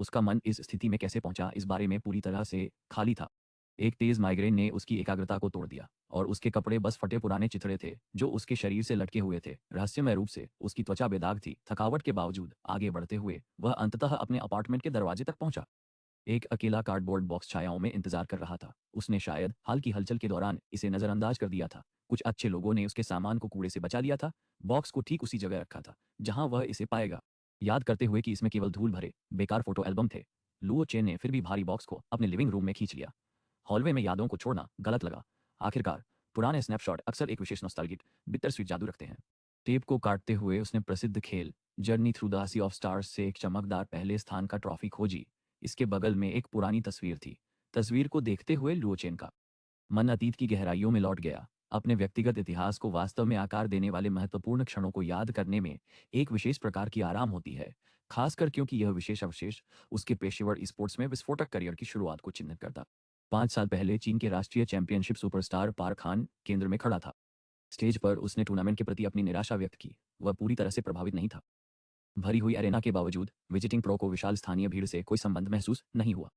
उसका मन इस स्थिति में कैसे पहुंचा इस बारे में पूरी तरह से खाली था। एक तेज माइग्रेन ने उसकी एकाग्रता को तोड़ दिया और उसके कपड़े बस फटे पुराने चिथड़े थे जो उसके शरीर से लटके हुए थे। रहस्यमय रूप से उसकी त्वचा बेदाग थी। थकावट के बावजूद आगे बढ़ते हुए वह अंततः अपने अपार्टमेंट के दरवाजे तक पहुंचा। एक अकेला कार्डबोर्ड बॉक्स छायाओं में इंतजार कर रहा था। उसने शायद हाल की हलचल के दौरान इसे नजरअंदाज कर दिया था। कुछ अच्छे लोगों ने उसके सामान को कूड़े से बचा लिया था। बॉक्स को ठीक उसी जगह रखा था जहां वह इसे पाएगा, याद करते हुए कि इसमें केवल धूल भरे बेकार फोटो एल्बम थे। लुओ चेन ने फिर भी भारी बॉक्स को अपने लिविंग रूम में खींच लिया। हॉलवे में यादों को छोड़ना गलत लगा। आखिरकार पुराने स्नैपशॉट अक्सर एक विशेष नॉस्टैल्जिक बिटर स्वीट जादू रखते हैं। टेप को काटते हुए उसने प्रसिद्ध खेल journey through the sea of stars से एक चमकदार पहले स्थान का ट्रॉफी खोजी। इसके बगल में एक पुरानी तस्वीर थी। तस्वीर को देखते हुए लुओचेन का मन अतीत की गहराइयों में लौट गया। अपने व्यक्तिगत इतिहास को वास्तव में आकार देने वाले महत्वपूर्ण क्षणों को याद करने में एक विशेष प्रकार की आराम होती है, खासकर क्योंकि यह विशेष अवशेष उसके पेशेवर स्पोर्ट्स में विस्फोटक करियर की शुरुआत को चिन्हित करता। 5 साल पहले चीन के राष्ट्रीय चैंपियनशिप सुपरस्टार पार खान केंद्र में खड़ा था। स्टेज पर उसने टूर्नामेंट के प्रति अपनी निराशा व्यक्त की। वह पूरी तरह से प्रभावित नहीं था। भरी हुई एरेना के बावजूद विजिटिंग प्रो को विशाल स्थानीय भीड़ से कोई संबंध महसूस नहीं हुआ।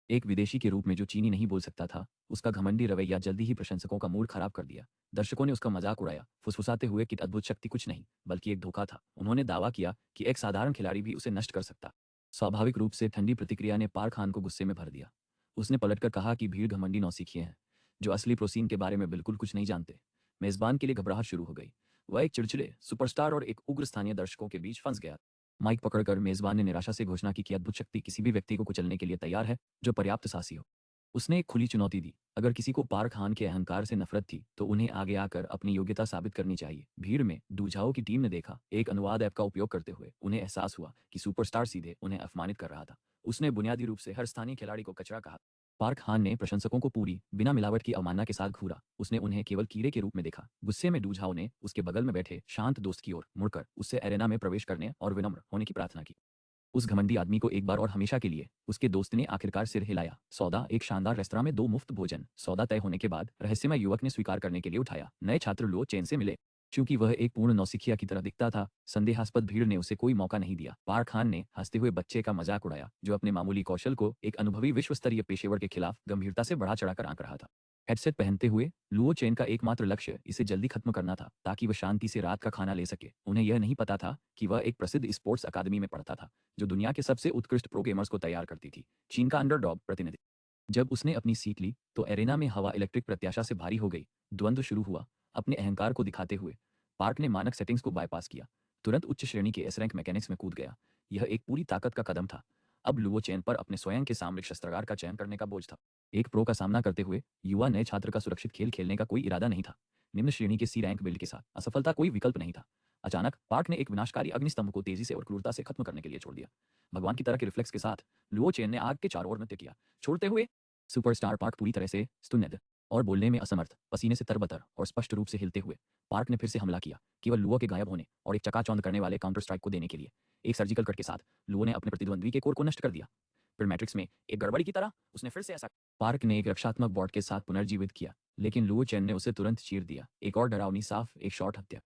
एक विदेशी के रूप में जो चीनी नहीं बोल सकता था, उसका घमंडी रवैया जल्दी ही प्रशंसकों का मूड खराब कर दिया। दर्शकों ने उसका मजाक उड़ाया, फुसफुसाते हुए कि अद्भुत शक्ति कुछ नहीं बल्कि एक धोखा था। उन्होंने दावा किया कि एक साधारण खिलाड़ी भी उसे नष्ट कर सकता। स्वाभाविक रूप से ठंडी प्रतिक्रिया ने पार खान को गुस्से में भर दिया। उसने पलटकर कहा कि भीड़ घमंडी नौसिखिए हैं जो असली प्रोसीन के बारे में बिल्कुल कुछ नहीं जानते। मेजबान के लिए घबराहट शुरू हो गई। वह एक चिड़चिड़े सुपरस्टार और एक उग्र स्थानीय दर्शकों के बीच फंस गया। माइक पकड़कर मेजबान ने निराशा से घोषणा की कि अद्भुत शक्ति किसी भी व्यक्ति को कुचलने के लिए तैयार है जो पर्याप्त साहसी हो। उसने एक खुली चुनौती दी। अगर किसी को पार खान के अहंकार से नफरत थी तो उन्हें आगे आकर अपनी योग्यता साबित करनी चाहिए। भीड़ में दूझाओ की टीम ने देखा। एक अनुवाद ऐप का उपयोग करते हुए उन्हें एहसास हुआ कि सुपरस्टार सीधे उन्हें अपमानित कर रहा था। उसने बुनियादी रूप से हर स्थानीय खिलाड़ी को कचरा कहा। पार्क खान ने प्रशंसकों को पूरी बिना मिलावट की अवमानना के साथ घूरा। उसने उन्हें केवल कीड़े के रूप में देखा। गुस्से में डूझाओ ने उसके बगल में बैठे शांत दोस्त की ओर मुड़कर उससे एरेना में प्रवेश करने और विनम्र होने की प्रार्थना की। उस घमंडी आदमी को एक बार और हमेशा के लिए उसके दोस्त ने आखिरकार सिर हिलाया। सौदा एक शानदार रेस्तरां में 2 मुफ्त भोजन। सौदा तय होने के बाद रहस्यमय युवक ने स्वीकार करने के लिए उठाया। नए छात्र लुओ चेन से मिले। चूंकि वह एक पूर्ण नौसिखिया की तरह दिखता था, संदेहास्पद भीड़ ने उसे कोई मौका नहीं दिया। पार खान ने हंसते हुए बच्चे का मजाक उड़ाया जो अपने मामूली कौशल को एक अनुभवी विश्वस्तरीय पेशेवर के खिलाफ गंभीरता से बढ़ा चढ़ाकर आंक रहा था। हेडसेट पहनते हुए लुओ चेन का एकमात्र लक्ष्य इसे जल्दी खत्म करना था ताकि वह शांति से रात का खाना ले सके। उन्हें यह नहीं पता था कि वह एक प्रसिद्ध स्पोर्ट्स अकादमी में पढ़ता था जो दुनिया के सबसे उत्कृष्ट प्रो गेमर्स को तैयार करती थी। चीन का अंडरडॉग प्रतिनिधि। जब उसने अपनी सीट ली तो एरेना में हवा इलेक्ट्रिक प्रत्याशा से भारी हो गई। द्वंद्व शुरू हुआ। अपने अहंकार को दिखाते हुए पार्क ने मानक सेटिंग्स को बायपास किया। तुरंत उच्च श्रेणी के एस रैंक मैकेनिक्स में कूद गया। यह एक पूरी ताकत का कदम था। अब लुओ चेन पर अपने स्वयं के सामरिक शस्त्रागार का चयन करने का बोझ था। एक प्रो का सामना करते हुए युवा नए छात्र का सुरक्षित खेल खेलने का कोई इरादा नहीं था। निम्न श्रेणी के सी रैंक बिल्ड के साथ असफलता कोई विकल्प नहीं था। अचानक पार्क ने एक विनाशकारी अग्निस्तंभ को तेजी से और क्रूरता से खत्म करने के लिए छोड़ दिया। भगवान की तरह के रिफ्लेक्स के साथ लुओ चेन ने आग के चारों ओर नृत्य किया, छोड़ते हुए सुपरस्टार पार्क पूरी तरह से स्तुन्यद और बोलने में असमर्थ, पसीने से तरबतर और स्पष्ट रूप से हिलते हुए पार्क ने फिर से हमला किया, केवल लुओ के गायब होने और एक चकाचौंध करने वाले काउंटर स्ट्राइक को देने के लिए। एक सर्जिकल कट के साथ लुओ ने अपने प्रतिद्वंद्वी के कोर को नष्ट कर दिया। फिर मैट्रिक्स में एक गड़बड़ी की तरह उसने फिर से ऐसा। पार्क ने एक रक्षात्मक बॉट के साथ पुनर्जीवित किया, लेकिन लुओ चेन ने उसे तुरंत चीर दिया। एक और डरावनी साफ एक शॉट हत्या।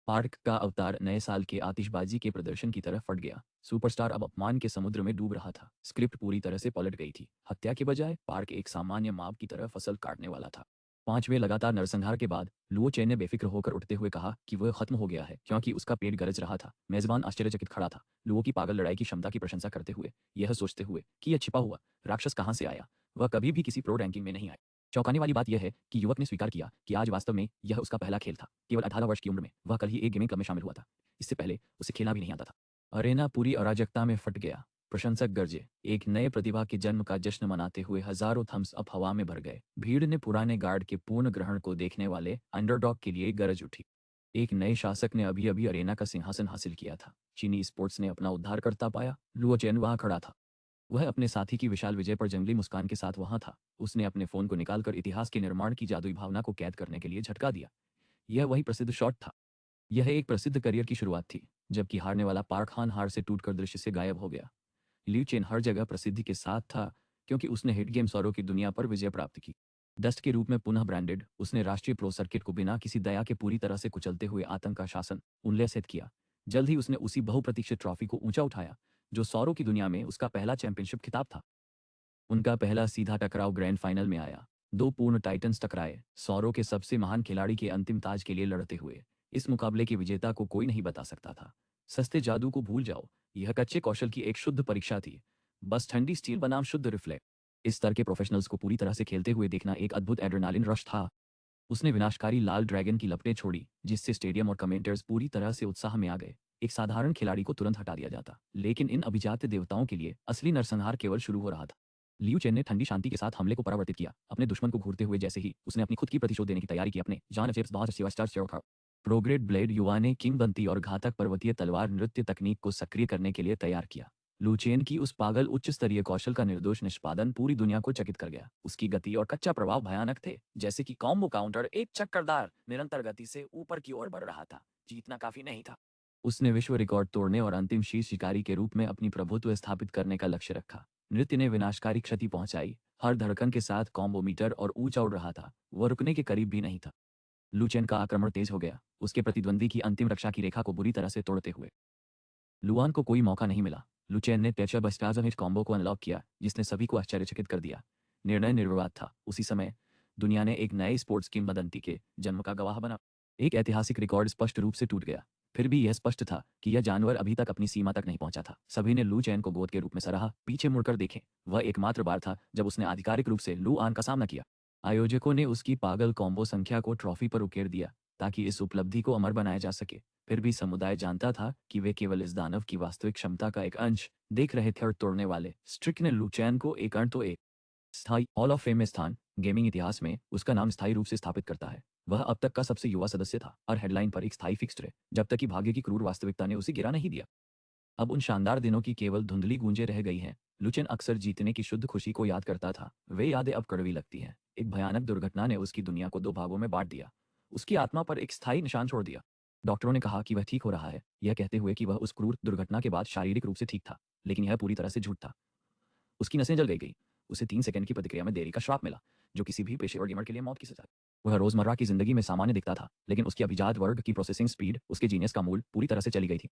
पार्क का अवतार नए साल के आतिशबाजी के प्रदर्शन की तरह फट गया। सुपरस्टार अब अपमान के समुद्र में डूब रहा था। स्क्रिप्ट पूरी तरह से पलट गई थी। हत्या के बजाय पार्क एक सामान्य माप की तरह फसल काटने वाला था। 5वें लगातार नरसंहार के बाद लुओ चेन ने बेफिक्र होकर उठते हुए कहा कि वह खत्म हो गया है क्योंकि उसका पेट गरज रहा था। मेजबान आश्चर्यचकित खड़ा था, लुओ की पागल लड़ाई की क्षमता की प्रशंसा करते हुए, यह सोचते हुए कि यह छिपा हुआ राक्षस कहाँ से आया। वह कभी भी किसी प्रो रैंकिंग में नहीं आया। चौंकाने वाली बात यह है कि युवक ने स्वीकार किया कि आज वास्तव में यह उसका पहला खेल था। केवल 18 वर्ष की उम्र में वह कल ही एक गेमिंग क्लब में शामिल हुआ था। इससे पहले उसे खेलना भी नहीं आता था। अरेना पूरी अराजकता में फट गया। प्रशंसक गरजे। एक नए प्रतिभा के जन्म का जश्न मनाते हुए हजारों थम्स अप हवा में भर गए। भीड़ ने पुराने गार्ड के पूर्ण ग्रहण को देखने वाले अंडरडॉग के लिए गरज उठी। एक नए शासक ने अभी अभी अरेना का सिंहासन हासिल किया था। चीनी स्पोर्ट्स ने अपना उद्धार करता पाया। लुओ चेन वहां खड़ा था। वह अपने साथी की विशाल विजय पर जंगली मुस्कान के साथ वहां था। उसने अपने फोन को निकालकर इतिहास के निर्माण की जादुई भावना को कैद करने के लिए झटका दिया। यह वही प्रसिद्ध शॉट था। यह एक प्रसिद्ध करियर की शुरुआत थी, जबकि हारने वाला पार्क खान हार से टूटकर दृश्य से गायब हो गया। लिu चेन हर जगह प्रसिद्धि के साथ था क्योंकि उसने हिट गेम सौरों की दुनिया पर विजय प्राप्त की। डस्ट के रूप में पुनः ब्रांडेड, उसने राष्ट्रीय प्रो सर्किट को बिना किसी दया के पूरी तरह से कुचलते हुए आतंक का शासन उल्लेखित किया। जल्द ही उसने उसी बहुप्रतीक्षित ट्रॉफी को ऊंचा उठाया जो सौरों की दुनिया में उसका पहला चैंपियनशिप खिताब था। उनका पहला सीधा टकराव ग्रैंड फाइनल में आया। दो पूर्ण टाइटन्स टकराए, सौरों के सबसे महान खिलाड़ी के अंतिम ताज के लिए लड़ते हुए। इस मुकाबले के विजेता को कोई नहीं बता सकता था। सस्ते जादू को भूल जाओ, यह कच्चे कौशल की एक शुद्ध परीक्षा थी। बस ठंडी स्टील बनाम शुद्ध रिफ्लेक्ट। इस स्तर के प्रोफेशनल्स को पूरी तरह से खेलते हुए देखना एक अद्भुत एड्रेनालिन रश था। उसने विनाशकारी लाल ड्रैगन की लपटें छोड़ी, जिससे स्टेडियम और कमेंटर्स पूरी तरह से उत्साह में आ गए। एक साधारण खिलाड़ी को तुरंत हटा दिया जाता, लेकिन इन अभिजात देवताओं के लिए असली नरसंहार केवल शुरू हो रहा था। लियू चेन ने ठंडी शांति के साथ हमले को परावर्तित किया, अपने दुश्मन को घूरते हुए। जैसे ही उसने अपनी खुद की प्रतिशोध देने की तैयारी की, अपने John James Bond Sylvester Stallone प्रोग्रेड ब्लेड युवा ने किंवदंती और घातक पर्वतीय तलवार नृत्य तकनीक को सक्रिय करने के लिए तैयार किया। लुचेन की उस पागल उच्च स्तरीय कौशल का निर्दोष निष्पादन पूरी दुनिया को चकित कर गया। उसकी गति और कच्चा प्रभाव भयानक थे, जैसे कि कॉम्बो काउंटर एक चक्करदार निरंतर गति से ऊपर की ओर बढ़ रहा था। जीतना काफी नहीं था। उसने विश्व रिकॉर्ड तोड़ने और अंतिम शीर्ष शिकारी के रूप में अपनी प्रभुत्व स्थापित करने का लक्ष्य रखा। नृत्य ने विनाशकारी क्षति पहुंचाई, हर धड़कन के साथ कॉम्बो मीटर और ऊंचा उड़ रहा था। वह रुकने के करीब भी नहीं था। लुचेन का आक्रमण तेज हो गया, उसके प्रतिद्वंदी की अंतिम रक्षा की रेखा को बुरी तरह से तोड़ते हुए। लुआन को कोई मौका नहीं मिला। लुचेन ने टेचर बस्टाजमिट कॉम्बो को अनलॉक किया, जिसने सभी को आश्चर्यचकित कर दिया। निर्णय निर्विवाद था। उसी समय दुनिया ने एक नए स्पोर्ट्स किंवदंती के जन्म का गवाह बना। एक ऐतिहासिक रिकॉर्ड स्पष्ट रूप से टूट गया। फिर भी यह स्पष्ट था कि यह जानवर अभी तक अपनी सीमा तक नहीं पहुंचा था। सभी ने लू चैन को गोद के रूप में सराहा। पीछे मुड़कर देखें, वह एकमात्र बार था जब उसने आधिकारिक रूप से लू आन का सामना किया। आयोजकों ने उसकी पागल कॉम्बो संख्या को ट्रॉफी पर उकेर दिया, ताकि इस उपलब्धि को अमर बनाया जा सके। फिर भी समुदाय जानता था कि वे केवल इस दानव की वास्तविक क्षमता का एक अंश देख रहे थे। और तोड़ने वाले स्ट्रिक ने लू चैन को एक स्थायी हॉल ऑफ फेम में स्थान गेमिंग इतिहास में उसका नाम स्थायी रूप से स्थापित करता है। वह अब तक का सबसे युवा सदस्य था और हेडलाइन पर एक स्थायी फिक्स्ड है, जब तक कि भाग्य की क्रूर वास्तविकता ने उसे गिरा नहीं दिया। अब उन शानदार दिनों की केवल धुंधली गूंजें रह गई हैं। लुचेन अक्सर जीतने की शुद्ध खुशी को याद करता था। वे यादें अब कड़वी लगती हैं। एक भयानक दुर्घटना ने उसकी दुनिया को दो भागों में बांट दिया, उसकी आत्मा पर एक स्थायी निशान छोड़ दिया। डॉक्टरों ने कहा कि वह ठीक हो रहा है, यह कहते हुए कि वह उस क्रूर दुर्घटना के बाद शारीरिक रूप से ठीक था, लेकिन यह पूरी तरह से झूठ था। उसकी नसें जल गई। उसे 3 सेकंड की प्रतिक्रिया में देरी का श्राप मिला, जो किसी भी पेशेवर गेमर के लिए मौत की सजा है। वह रोजमर्रा की जिंदगी में सामान्य दिखता था, लेकिन उसकी अभिजात वर्ग की प्रोसेसिंग स्पीड, उसके जीनियस का मूल, पूरी तरह से चली गई थी।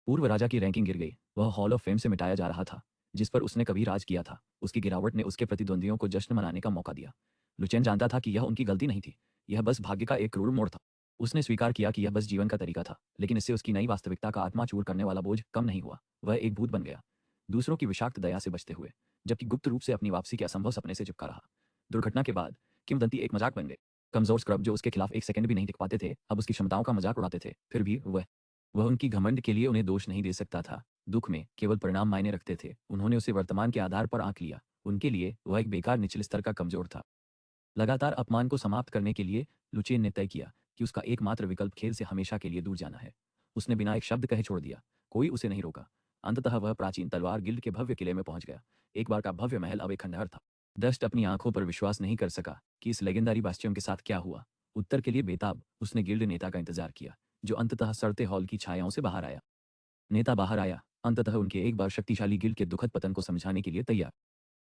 पूर्व राजा की रैंकिंग गिर गई। वह हॉल ऑफ फेम से मिटाया जा रहा था, जिस पर उसने कभी राज किया था। उसकी गिरावट ने उसके प्रतिद्वंदियों को जश्न मनाने का मौका दिया। लुचेन जानता था कि यह उनकी गलती नहीं थी, यह बस भाग्य का एक क्रूर मोड़ था। उसने स्वीकार किया कि यह बस जीवन का तरीका था, लेकिन इससे उसकी नई वास्तविकता का आत्मा चूर करने वाला बोझ कम नहीं हुआ। वह एक भूत बन गया, दूसरों की विषाक्त दया से बचते हुए, जबकि गुप्त रूप से अपनी वापसी के असंभव सपने से चिपका रहा। दुर्घटना के बाद किंवदंती एक मजाक बन गए। कमजोर स्क्रब जो उसके खिलाफ एक सेकंड भी नहीं टिक पाते थे, अब उसकी क्षमताओं का मजाक उड़ाते थे। फिर भी वह उनकी घमंड के लिए उन्हें दोष नहीं दे सकता था। दुख में केवल परिणाम मायने रखते थे। उन्होंने उसे वर्तमान के आधार पर आंक लिया। उनके लिए वह एक बेकार निचले स्तर का कमजोर था। लगातार अपमान को समाप्त करने के लिए लुचेन ने तय किया कि उसका एकमात्र विकल्प खेल से हमेशा के लिए दूर जाना है। उसने बिना एक शब्द कहे छोड़ दिया। कोई उसे नहीं रोका। अंततः वह प्राचीन तलवार गिल्ड के भव्य किले में पहुंच गया। एक बार का भव्य महल अब एक खंडहर था। दस्ट अपनी आंखों पर विश्वास नहीं कर सका कि इस लेजेंडरी बास्टियम के साथ क्या हुआ। उत्तर के लिए बेताब उसने गिल्ड नेता का इंतजार किया, जो अंततः सड़ते हॉल की छायाओं से बाहर आया। नेता बाहर आया, अंततः उनके एक बार शक्तिशाली गिल्ड के दुखद पतन को समझाने के लिए तैयार।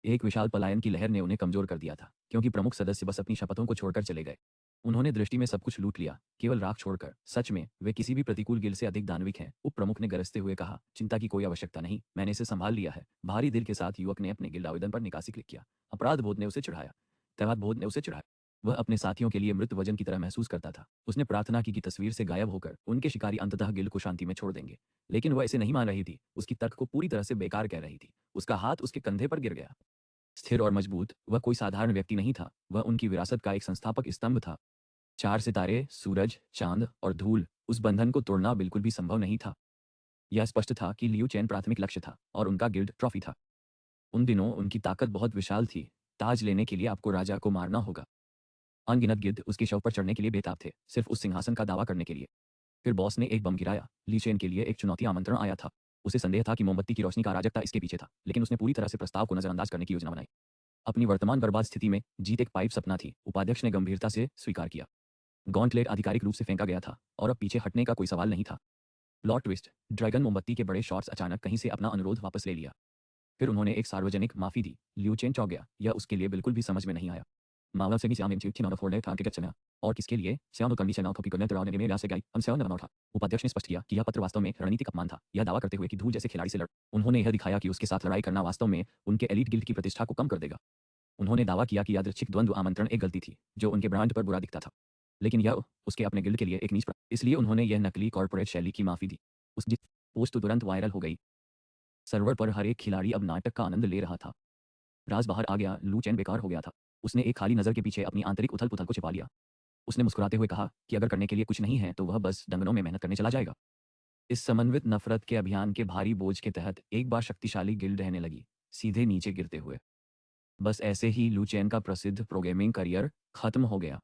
एक विशाल पलायन की लहर ने उन्हें कमजोर कर दिया था, क्योंकि प्रमुख सदस्य बस अपनी शपथों को छोड़कर चले गए। उन्होंने दृष्टि में सब कुछ लूट लिया, केवल राख छोड़कर। सच में वे किसी भी प्रतिकूल गिल से अधिक दानविक हैं, उप प्रमुख ने गरजते हुए कहा। चिंता की कोई आवश्यकता नहीं, मैंने इसे संभाल लिया है। भारी दिल के साथ युवक ने अपने गिल्ड आवेदन पर निकासी क्लिक किया। अपराध बोध ने उसे चिढ़ाया। तैवाद बोध ने उसे चिढ़ाया। वह अपने साथियों के लिए मृत वजन की तरह महसूस करता था। उसने प्रार्थना की कि तस्वीर से गायब होकर उनके शिकारी अंततः गिल्ड को शांति में छोड़ देंगे, लेकिन वह इसे नहीं मान रही थी। उसकी तर्क को पूरी तरह से बेकार कह रही थी। उसका हाथ उसके कंधे पर गिर गया। स्थिर और मजबूत, वह कोई साधारण व्यक्ति नहीं था। वह उनकी विरासत का एक संस्थापक स्तंभ था। 4 सितारे, सूरज, चांद और धूल, उस बंधन को तोड़ना बिल्कुल भी संभव नहीं था। यह स्पष्ट था कि लियू चैन प्राथमिक लक्ष्य था और उनका गिल्ड ट्रॉफी था। उन दिनों उनकी ताकत बहुत विशाल थी। ताज लेने के लिए आपको राजा को मारना होगा। अनगिनत गिद्ध उसके शव पर चढ़ने के लिए बेताब थे, सिर्फ उस सिंहासन का दावा करने के लिए। फिर बॉस ने एक बम गिराया। ली चेन के लिए एक चुनौती आमंत्रण आया था। उसे संदेह था कि मोमबत्ती की रोशनी का अराजकता इसके पीछे था, लेकिन उसने पूरी तरह से प्रस्ताव को नजरअंदाज करने की योजना बनाई। अपनी वर्तमान बर्बाद स्थिति में जीत एक पाइप सपना थी, उपाध्यक्ष ने गंभीरता से स्वीकार किया। गॉन्टलेट आधिकारिक रूप से फेंका गया था और अब पीछे हटने का कोई सवाल नहीं था। प्लॉट ट्विस्ट, ड्रैगन मोमबत्ती के बड़े शॉट्स अचानक कहीं से अपना अनुरोध वापस ले लिया। फिर उन्होंने एक सार्वजनिक माफी दी। लियू चेन चौंक गया। यह उसके लिए बिल्कुल भी समझ में नहीं आया। 마음속이 싸움에 팀 फोड़ने था कि चना और किसके लिए सेवन कंडीशन कॉपी करने दौरान में से गई हम सेवन था। उपाध्यक्ष ने स्पष्ट किया कि यह पत्र वास्तव में रणनीतिक अपमान था, यह दावा करते हुए कि धूल जैसे खिलाड़ी से लड़ उन्होंने यह दिखाया कि उसके साथ लड़ाई करना वास्तव में उनके एलीट गिल्ड की प्रतिष्ठा को कम कर देगा। उन्होंने दावा किया कि यादृच्छिक द्वंद्व आमंत्रण एक गलती थी जो उनके ब्रांड पर बुरा दिखता था, लेकिन यह उसके अपने गिल्ड के लिए एक नीच इसलिए उन्होंने यह नकली कॉर्पोरेट शैली की माफी दी। उस पोस्ट तुरंत वायरल हो गई। सर्वर पर हर एक खिलाड़ी अब नाटक का आनंद ले रहा था। राज बाहर आ गया, लू चेन बेकार हो गया था। उसने एक खाली नज़र के पीछे अपनी आंतरिक उथल-पुथल को छिपा लिया। उसने मुस्कुराते हुए कहा कि अगर करने के लिए कुछ नहीं है तो वह बस दंगनों में मेहनत करने चला जाएगा। इस समन्वित नफरत के अभियान के भारी बोझ के तहत एक बार शक्तिशाली गिल्ड रहने लगी, सीधे नीचे गिरते हुए। बस ऐसे ही लू चेन का प्रसिद्ध प्रोग्रामिंग करियर खत्म हो गया।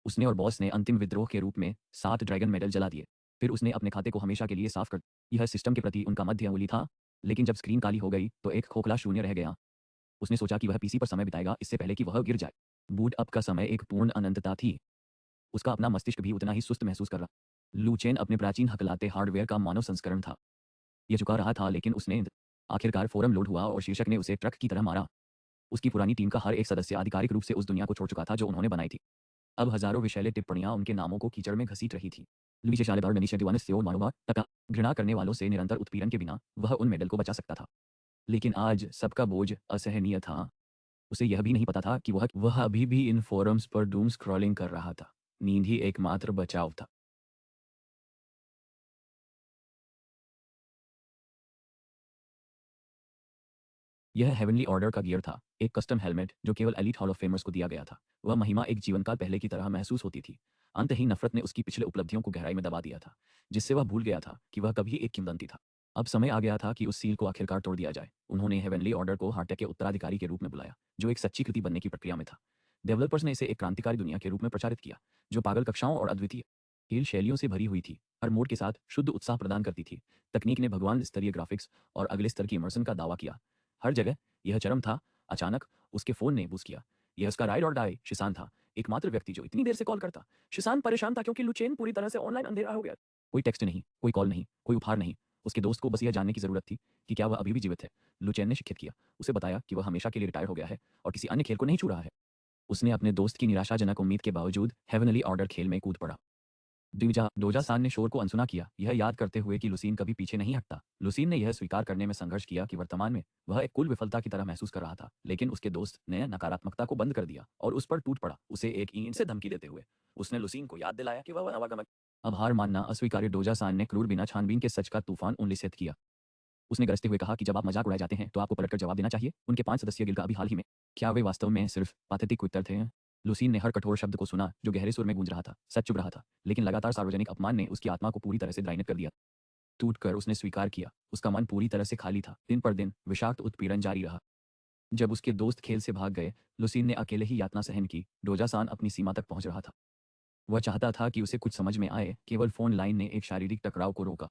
उसने और बॉस ने अंतिम विद्रोह के रूप में 7 ड्रैगन मेडल जला दिए। फिर उसने अपने खाते को हमेशा के लिए साफ कर यह सिस्टम के प्रति उनका मध्य अंगुली था, लेकिन जब स्क्रीन काली हो गई तो एक खोखला शून्य रह गया। उसने सोचा कि वह पीसी पर समय बिताएगा इससे पहले कि वह गिर जाए। बूट अप का समय एक पूर्ण अनंतता थी। उसका अपना मस्तिष्क भी उतना ही सुस्त महसूस कर रहा। लू चेन अपने प्राचीन हकलाते हार्डवेयर का मानव संस्करण था। यह झुका रहा था, लेकिन उसने आखिरकार फोरम लोड हुआ और शीर्षक ने उसे ट्रक की तरह मारा। उसकी पुरानी टीम का हर एक सदस्य आधिकारिक रूप से उस दुनिया को छोड़ चुका था जो उन्होंने बनाई थी। अब हजारों विषैले टिप्पणियां उनके नामों को कीचड़ में घसीट रही थी। घृणा करने वालों से निरंतर उत्पीड़न के बिना वह उन मेडल को बचा सकता था, लेकिन आज सबका बोझ असहनीय था। उसे यह भी नहीं पता था कि वह अभी भी इन फोरम्स पर डूम स्क्रॉलिंग कर रहा था। नींद ही एकमात्र बचाव था। यह हेवनली ऑर्डर का गियर था, एक कस्टम हेलमेट जो केवल एलीट हॉल ऑफ फेमर्स को दिया गया था। वह महिमा एक जीवनकाल पहले की तरह महसूस होती थी। अंतहीन नफरत ने उसकी पिछले उपलब्धियों को गहराई में दबा दिया था, जिससे वह भूल गया था कि वह कभी एक किंवदंती था। अब समय आ गया था कि उस सील को आखिरकार तोड़ दिया जाए। उन्होंने हेवनली ऑर्डर को हार्टेक के उत्तराधिकारी के रूप में बुलाया, जो एक सच्ची कृति बनने की प्रक्रिया में था। डेवलपर्स ने इसे एक क्रांतिकारी दुनिया के रूप में प्रचारित किया, जो पागल कक्षाओं और अद्वितीय खेल शैलियों से भरी हुई थी। हर मोड के साथ शुद्ध उत्साह प्रदान करती थी। तकनीक ने भगवान स्तरीय ग्राफिक्स और अगले स्तर की इमर्सन का दावा किया। हर जगह यह चरम था। अचानक उसके फोन ने बूस्ट किया। यह उसका राइड और डाई शिसान था, एकमात्र व्यक्ति जो इतनी देर से कॉल करता। शिसान परेशान था क्योंकि लुचेन पूरी तरह से ऑनलाइन अंधेरा हो गया। कोई टेक्स्ट नहीं, कोई कॉल नहीं, कोई उपहार नहीं। उसके दोस्त को बस यह जानने की जरूरत थी कि क्या वह अभी भी जीवित है। लुचेन ने शिक्षित किया, उसे बताया कि वह हमेशा के लिए रिटायर हो गया है और किसी अन्य खेल को नहीं छू रहा है। उसने अपने दोस्त की निराशाजनक उम्मीद के बावजूद हेवनली ऑर्डर खेल में कूद पड़ा। डोजा सान ने शोर को अनसुना किया, यह याद करते हुए कि लुसीन कभी पीछे नहीं हटता। लुसीन ने यह स्वीकार करने में संघर्ष किया कि वर्तमान में वह एक कुल विफलता की तरह महसूस कर रहा था, लेकिन उसके दोस्त ने नकारात्मकता को बंद कर दिया और उस पर टूट पड़ा। उसे एक ईंट से धमकी देते हुए उसने लुसीन को याद दिलाया कि वह नवागमक अब हार मानना अस्वीकार्य। डोजा सान ने क्रूर बिना छानबीन के सच का तूफान उल्लिखित किया। उसने गरजते हुए कहा कि जब आप मजाक उड़ाए जाते हैं तो आपको पलटकर जवाब देना चाहिए। उनके 5 सदस्यीय गिल्ड का अभी हाल ही में क्या वे वास्तव में सिर्फ पाथेटिक क्विटर थे? लुसीन ने हर कठोर शब्द को सुना जो गहरे सुर में गूंज रहा था। सच चुभ रहा था, लेकिन लगातार सार्वजनिक अपमान ने उसकी आत्मा को पूरी तरह से द्राइनित कर दिया। टूटकर उसने स्वीकार किया, उसका मन पूरी तरह से खाली था। दिन पर दिन विषाक्त उत्पीड़न जारी रहा। जब उसके दोस्त खेल से भाग गए, लुसीन ने अकेले ही यातना सहन की। डोजा-सान अपनी सीमा तक पहुंच रहा था। वह चाहता था कि उसे कुछ समझ में आए, केवल फोन लाइन ने एक शारीरिक टकराव को रोका।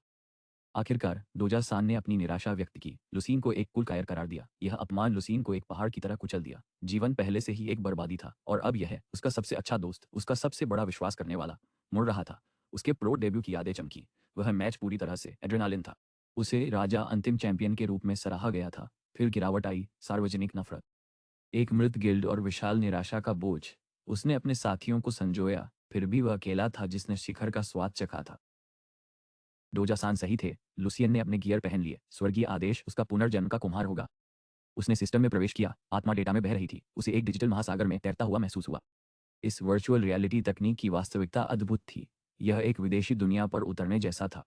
आखिरकार डोजा सान ने अपनी निराशा व्यक्त की, लुसीन को एक कुल कायर करार दिया। यह अपमान लुसीन को एक पहाड़ की तरह कुचल दिया। जीवन पहले से ही एक बर्बादी था और अब यह उसका सबसे अच्छा दोस्त, उसका सबसे बड़ा विश्वास करने वाला, मुड़ रहा था। उसके प्रो डेब्यू की यादें चमकी। वह मैच पूरी तरह से एड्रेनालिन था। उसे राजा अंतिम चैंपियन के रूप में सराहा गया था। फिर गिरावट आई, सार्वजनिक नफरत, एक मृत गिल्ड और विशाल निराशा का बोझ। उसने अपने साथियों को संजोया, फिर भी वह अकेला था जिसने शिखर का स्वाद चखा था। डोजा-सान सही थे। लुसियन ने अपने गियर पहन लिए। स्वर्गीय आदेश उसका पुनर्जन्म का कुम्हार होगा। उसने सिस्टम में प्रवेश किया। आत्मा डेटा में बह रही थी। उसे एक डिजिटल महासागर में तैरता हुआ महसूस हुआ। इस वर्चुअल रियलिटी तकनीक की वास्तविकता अद्भुत थी। यह एक विदेशी दुनिया पर उतरने जैसा था।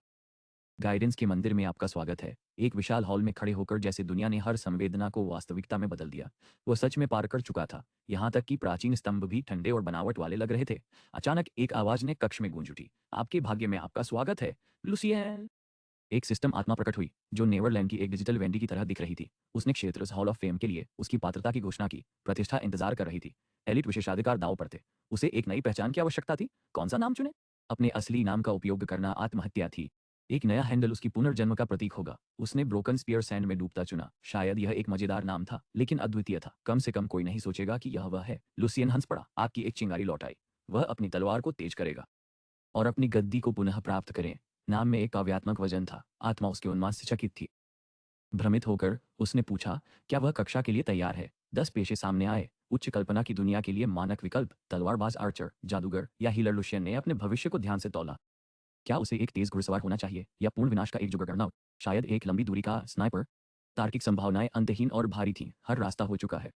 गाइडेंस के मंदिर में आपका स्वागत है। एक विशाल हॉल में खड़े होकर जैसे दुनिया ने हर संवेदना को वास्तविकता में बदल दिया। वह सच में पार कर चुका था। यहाँ तक कि प्राचीन स्तंभ भी ठंडे और बनावट वाले लग रहे थे। अचानक एक आवाज ने कक्ष में गूंज उठी। आपके भाग्य में आपका स्वागत है, लुसियन। एक सिस्टम आत्मा प्रकट हुई जो नेवरलैंड की एक डिजिटल वेंडी की तरह दिख रही थी। उसने क्षेत्र हॉल ऑफ फेम के लिए उसकी पात्रता की घोषणा की। प्रतिष्ठा इंतजार कर रही थी। एलिट विशेषाधिकार दांव पर थे। उसे एक नई पहचान की आवश्यकता थी। कौन सा नाम चुने? अपने असली नाम का उपयोग करना आत्महत्या थी। एक नया हैंडल उसकी पुनर्जन्म का प्रतीक होगा। उसने ब्रोकन स्पीयर सैंड में डूबता चुना। शायद यह एक मजेदार नाम था, लेकिन अद्वितीय था। कम से कम कोई नहीं सोचेगा कि यह वह है। लुसियन हंस पड़ा। आपकी एक चिंगारी लौट आई। वह अपनी तलवार को तेज करेगा और अपनी गद्दी को पुनः प्राप्त करें। नाम में एक काव्यात्मक वजन था। आत्मा उसके उन्माद से चकित थी। भ्रमित होकर उसने पूछा, क्या वह कक्षा के लिए तैयार है? 10 पेशे सामने आए। उच्च कल्पना की दुनिया के लिए मानक विकल्प तलवारबाज आर्चर, जादूगर या हीलर लुशियन ने अपने भविष्य को ध्यान से तौला। क्या उसे एक तेज घुड़सवार होना चाहिए या पूर्ण विनाश का एक जुगरनौट? शायद एक लंबी दूरी का स्नाइपर? तार्किक संभावनाएं अंतहीन और भारी थीं, हर रास्ता हो चुका है।